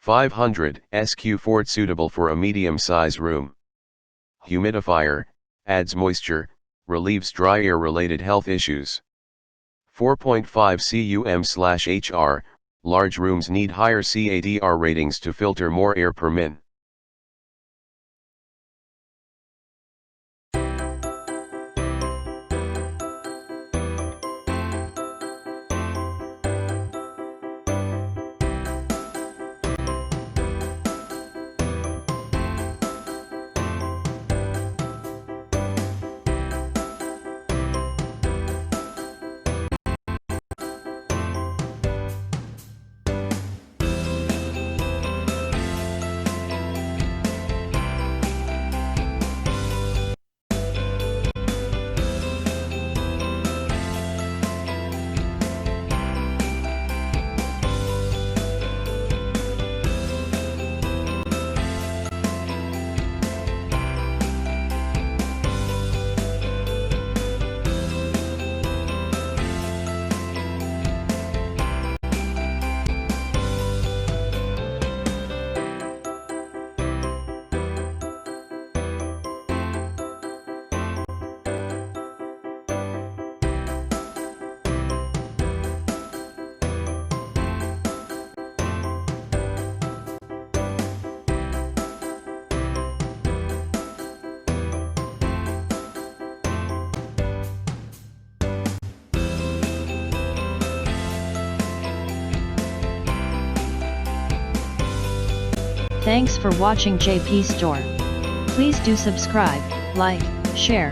500 SQ Fort suitable for a medium-size room. Humidifier, adds moisture, relieves dry air-related health issues. 4.5 cum/HR, large rooms need higher CADR ratings to filter more air per min. Thanks for watching JP Store. Please do subscribe, like, share,